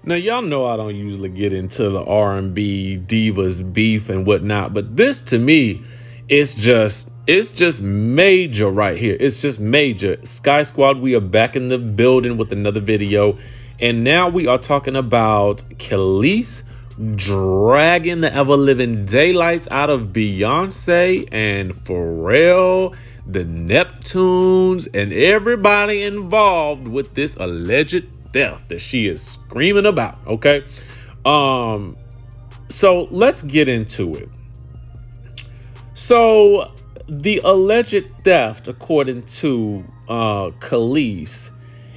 Now, y'all know I don't usually get into the R&B divas beef and whatnot, but this to me, it's just major right here. It's just major. Sky Squad, we are back in the building with another video. And now we are talking about Kelis dragging the ever-living daylights out of Beyoncé and Pharrell, the Neptunes, and everybody involved with this alleged theft that she is screaming about. Okay. So let's get into it. So the alleged theft, according to Kelis,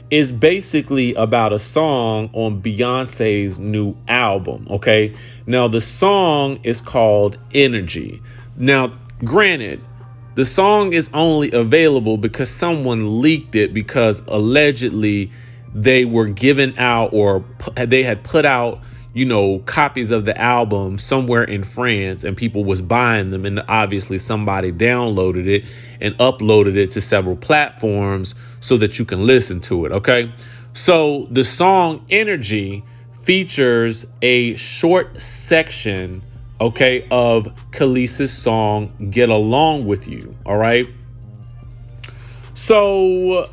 is basically about a song on Beyonce's new album. Okay. Now the song is called Energy. Now, granted, the song is only available because someone leaked it, because allegedly they were given out, or they had put out, copies of the album somewhere in France, and people was buying them. And obviously somebody downloaded it and uploaded it to several platforms so that you can listen to it. Okay. So the song Energy features a short section, okay, of Kelis's song Get Along With You. All right. So,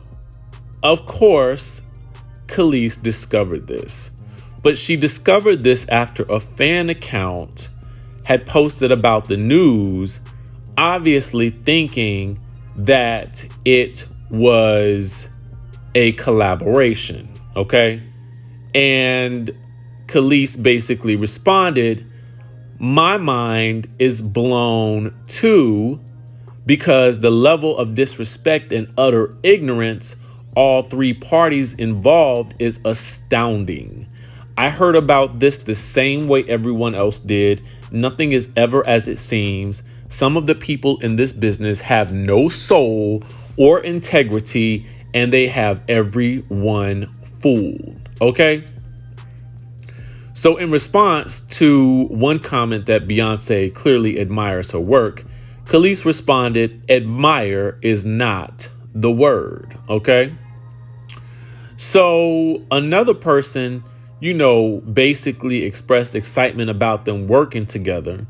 of course, Kelis discovered this. But she discovered this after a fan account had posted about the news, obviously thinking that it was a collaboration. Okay. And Kelis basically responded, "My mind is blown too, because the level of disrespect and utter ignorance all three parties involved is astounding. I heard about this the same way everyone else did. Nothing is ever as it seems. Some of the people in this business have no soul or integrity, and they have everyone fooled." Okay. So in response to one comment that Beyonce clearly admires her work, Kelis responded, "Admire is not the word." Okay. So another person, basically expressed excitement about them working together,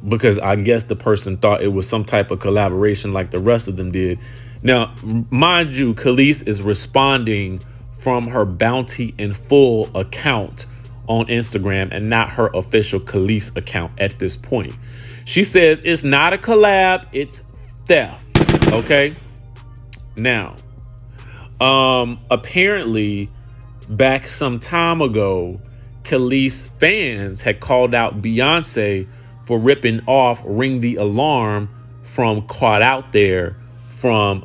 because I guess the person thought it was some type of collaboration like the rest of them did. Now, mind you, Kelis is responding from her Bounty in Full account on Instagram and not her official Kelis account at this point. She says it's not a collab, it's theft. Okay. Now, apparently back some time ago, Kelis fans had called out Beyonce for ripping off Ring the Alarm from Caught Out There from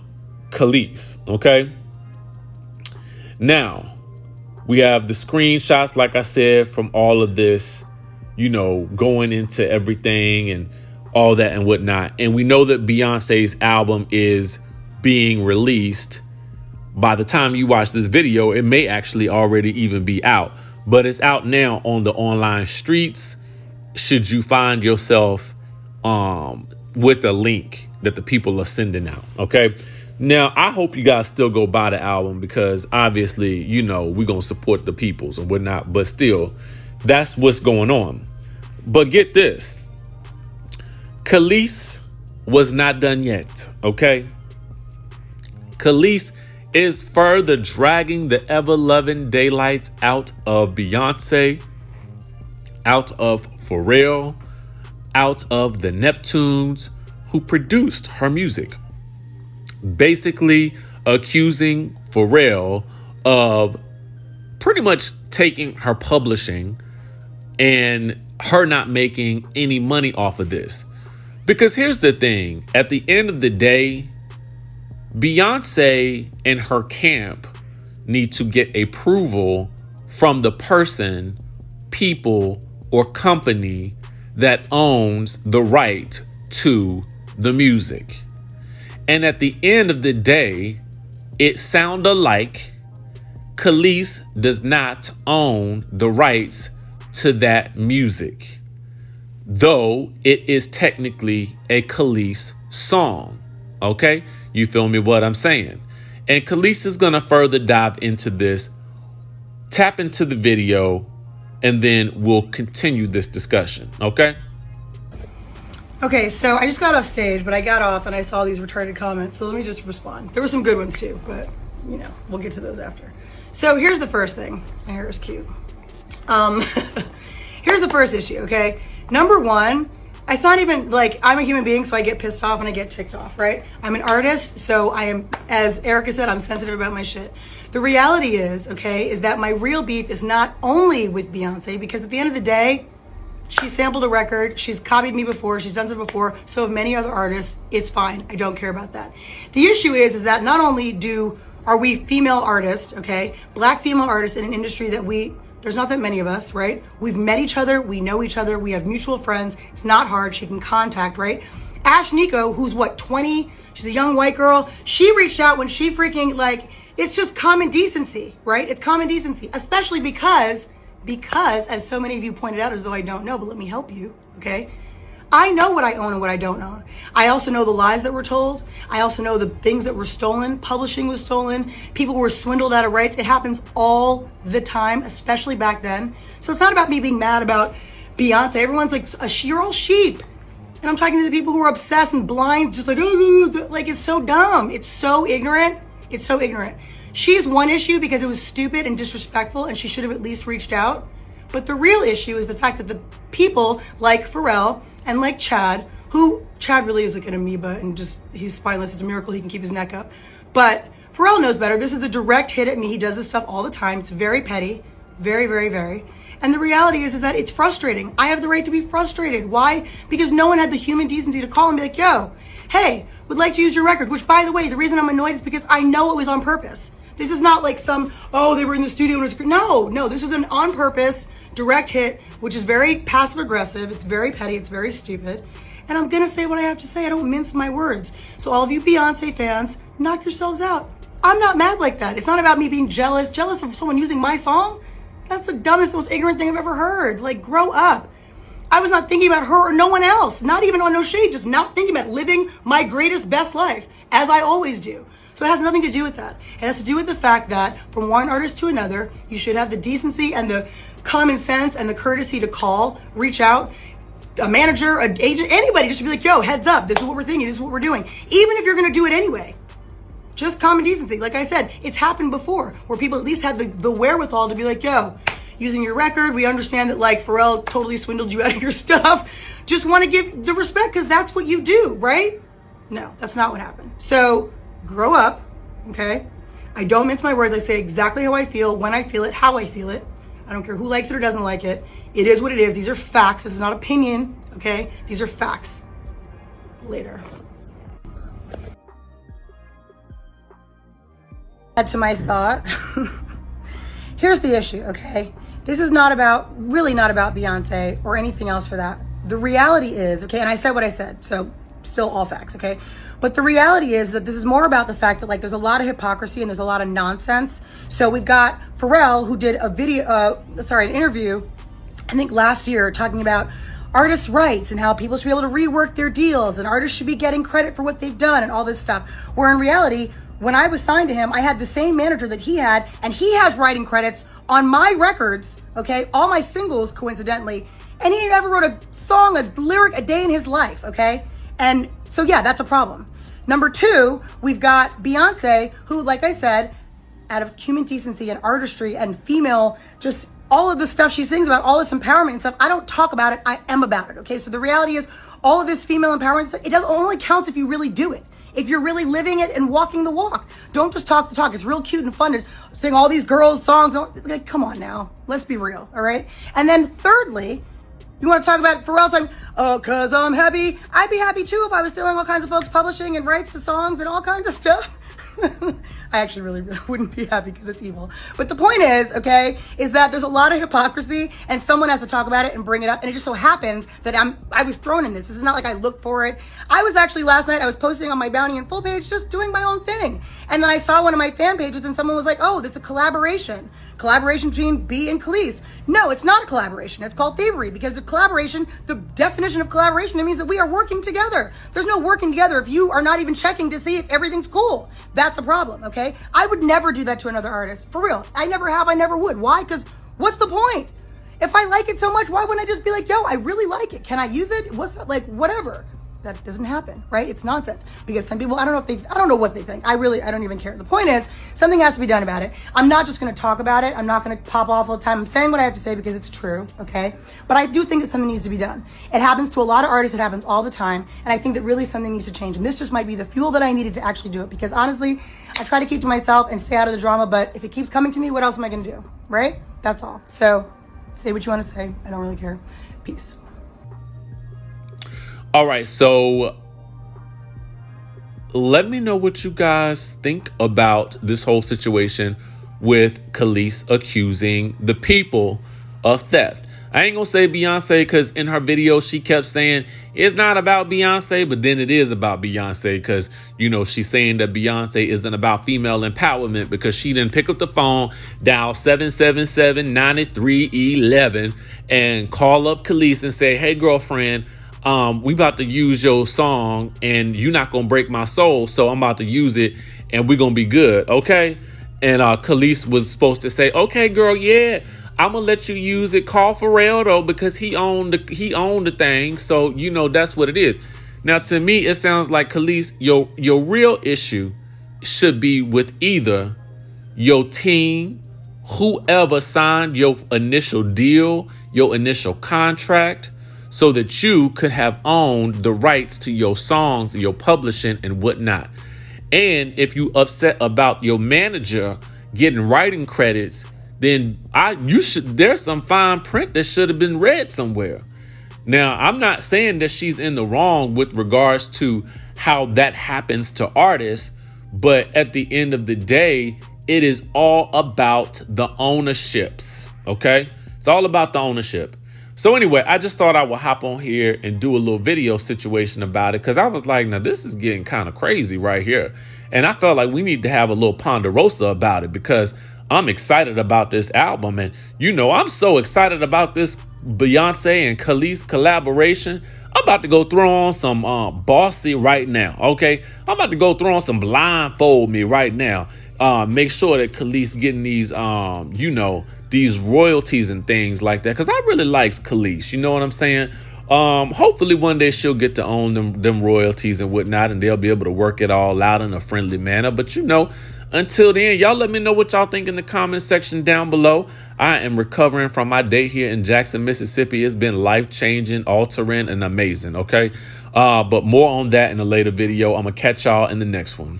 Kelis. Okay. Now, we have the screenshots, like I said, from all of this, going into everything and all that and whatnot. And we know that Beyonce's album is being released. By the time you watch this video, it may actually already even be out, but it's out now on the online streets. Should you find yourself with a link that the people are sending out. Okay. Now, I hope you guys still go buy the album, because obviously, we're going to support the peoples and whatnot, but still, that's what's going on. But get this. Kelis was not done yet. Okay. Kelis is further dragging the ever-loving daylights out of Beyonce, out of Pharrell, out of the Neptunes who produced her music, basically accusing Pharrell of pretty much taking her publishing and her not making any money off of this. Because here's the thing, at the end of the day, Beyonce and her camp need to get approval from the person, people, or company that owns the right to the music. And at the end of the day, it sounded like Kelis does not own the rights to that music, though it is technically a Kelis song. Okay? You feel me what I'm saying? And Kelis is going to further dive into this tap into the video, and then we'll continue this discussion, okay? Okay, so I just got off stage, but I got off and I saw these retarded comments, so let me just respond. There were some good ones too, but you know, we'll get to those after. So here's the first thing. My hair is cute. Here's the first issue, okay? Number one, it's not even like I'm a human being, so I get pissed off and I get ticked off, right? I'm an artist, so I am, as Erica said, I'm sensitive about my shit. The reality is, okay, is that my real beef is not only with Beyonce, because at the end of the day, she sampled a record, she's copied me before, she's done it before, so have many other artists. It's fine, I don't care about that. The issue is that not only are we female artists, okay, black female artists in an industry that there's not that many of us, right? We've met each other, we know each other, we have mutual friends, it's not hard, she can contact, right? Ash Nico, who's what, 20, she's a young white girl, she reached out when she freaking, like, it's just common decency, right? It's common decency, especially because, as so many of you pointed out, as though I don't know, but let me help you, okay? I know what I own and what I don't own. I also know the lies that were told. I also know the things that were stolen. Publishing was stolen. People were swindled out of rights. It happens all the time, especially back then. So it's not about me being mad about Beyonce. Everyone's like, you're all sheep. And I'm talking to the people who are obsessed and blind, just like, like, it's so dumb. It's so ignorant. It's so ignorant. She's one issue because it was stupid and disrespectful and she should have at least reached out. But the real issue is the fact that the people like Pharrell and like Chad really is like an amoeba and just, he's spineless. It's a miracle he can keep his neck up. But Pharrell knows better. This is a direct hit at me. He does this stuff all the time. It's very petty. Very, very, very. And the reality is that it's frustrating. I have the right to be frustrated. Why? Because no one had the human decency to call and be like, yo, hey, would like to use your record. Which, by the way, the reason I'm annoyed is because I know it was on purpose. This is not like some, they were in the studio and it was, no, this was an on purpose direct hit, which is very passive aggressive. It's very petty. It's very stupid. And I'm going to say what I have to say. I don't mince my words. So all of you Beyonce fans, knock yourselves out. I'm not mad like that. It's not about me being jealous of someone using my song. That's the dumbest, most ignorant thing I've ever heard. Like, grow up. I was not thinking about her or no one else. Not even on no shade. Just not thinking about living my greatest, best life, as I always do. So it has nothing to do with that. It has to do with the fact that from one artist to another, you should have the decency and the common sense and the courtesy to call, reach out, a manager, an agent, anybody, just to be like, yo, heads up, this is what we're thinking, this is what we're doing. Even if you're gonna do it anyway. Just common decency. Like I said, it's happened before where people at least had the wherewithal to be like, yo, using your record, we understand that like Pharrell totally swindled you out of your stuff. Just want to give the respect because that's what you do, right? No, that's not what happened. So grow up, okay? I don't mince my words. I say exactly how I feel, when I feel it, how I feel it. I don't care who likes it or doesn't like it. It is what it is. These are facts. This is not opinion, okay? These are facts. Later. Add to my thought. Here's the issue, okay? This is really not about Beyonce or anything else for that. The reality is, okay, and I said what I said, so still all facts, okay? But the reality is that this is more about the fact that like there's a lot of hypocrisy and there's a lot of nonsense. So we've got Pharrell who did an interview, I think last year, talking about artists' rights and how people should be able to rework their deals and artists should be getting credit for what they've done and all this stuff. Where in reality, when I was signed to him, I had the same manager that he had, and he has writing credits on my records, okay? All my singles, coincidentally. And he never wrote a song, a lyric a day in his life, okay? And so yeah, that's a problem. Number two, we've got Beyonce, who, like I said, out of human decency and artistry and female, just all of the stuff she sings about, all this empowerment and stuff, I don't talk about it, I am about it, okay? So the reality is, all of this female empowerment stuff, it only counts if you really do it. If you're really living it and walking the walk. Don't just talk the talk. It's real cute and fun to sing all these girls' songs. Like, come on now, let's be real, all right? And then thirdly, you want to talk about Pharrell time? Oh, cause I'm happy. I'd be happy too if I was stealing all kinds of folks' publishing and rights to songs and all kinds of stuff. I actually really wouldn't be happy because it's evil. But the point is, okay, is that there's a lot of hypocrisy and someone has to talk about it and bring it up. And it just so happens that I was thrown in this. This is not like I looked for it. I was actually last night, I was posting on my Bounty and Full page, just doing my own thing. And then I saw one of my fan pages and someone was like, oh, that's a collaboration between B and Kelis. No, it's not a collaboration. It's called thievery because the collaboration, the definition of collaboration, it means that we are working together. There's no working together if you are not even checking to see if everything's cool. That's a problem, okay? okay? I would never do that to another artist. For real. I never have, I never would. Why? Because what's the point? If I like it so much, why wouldn't I just be like, yo, I really like it. Can I use it? What's that? Like, whatever. That doesn't happen, right? It's nonsense. Because some people, I don't know what they think. I don't even care. The point is, something has to be done about it. I'm not just going to talk about it. I'm not going to pop off all the time. I'm saying what I have to say because it's true, okay? But I do think that something needs to be done. It happens to a lot of artists. It happens all the time. And I think that really something needs to change. And this just might be the fuel that I needed to actually do it. Because honestly, I try to keep to myself and stay out of the drama. But if it keeps coming to me, what else am I going to do, right? That's all. So say what you want to say. I don't really care. Peace. All right, so let me know what you guys think about this whole situation with Kelis accusing the people of theft. I ain't gonna say Beyonce because in her video she kept saying it's not about Beyonce, but then it is about Beyonce because, you know, she's saying that Beyonce isn't about female empowerment because she didn't pick up the phone, dial 777-9311 and call up Kelis and say, hey, girlfriend, we about to use your song and you're not gonna break my soul, so I'm about to use it and we're gonna be good, okay? And Kelis was supposed to say, okay, girl, yeah, I'm gonna let you use it. Call Pharrell though, because he owned the thing, so you know that's what it is. Now to me, it sounds like Kelis, your real issue should be with either your team, whoever signed your initial deal, your initial contract, so that you could have owned the rights to your songs, your publishing and whatnot. And if you upset about your manager getting writing credits, then there's some fine print that should have been read somewhere. Now, I'm not saying that she's in the wrong with regards to how that happens to artists, but at the end of the day, it is all about the ownerships, okay? It's all about the ownership. So anyway, I just thought I would hop on here and do a little video situation about it because I was like, now this is getting kind of crazy right here. And I felt like we need to have a little ponderosa about it because I'm excited about this album. And, you know, I'm so excited about this Beyoncé and Kelis collaboration. I'm about to go throw on some Bossy right now, okay? I'm about to go throw on some Blindfold Me right now. Make sure that Kelis getting these, you know, these royalties and things like that. Because I really likes Kelis, you know what I'm saying? Hopefully one day she'll get to own them royalties and whatnot, and they'll be able to work it all out in a friendly manner. But, you know, until then, y'all let me know what y'all think in the comment section down below. I am recovering from my day here in Jackson, Mississippi. It's been life-changing, altering, and amazing, okay? But more on that in a later video. I'm going to catch y'all in the next one.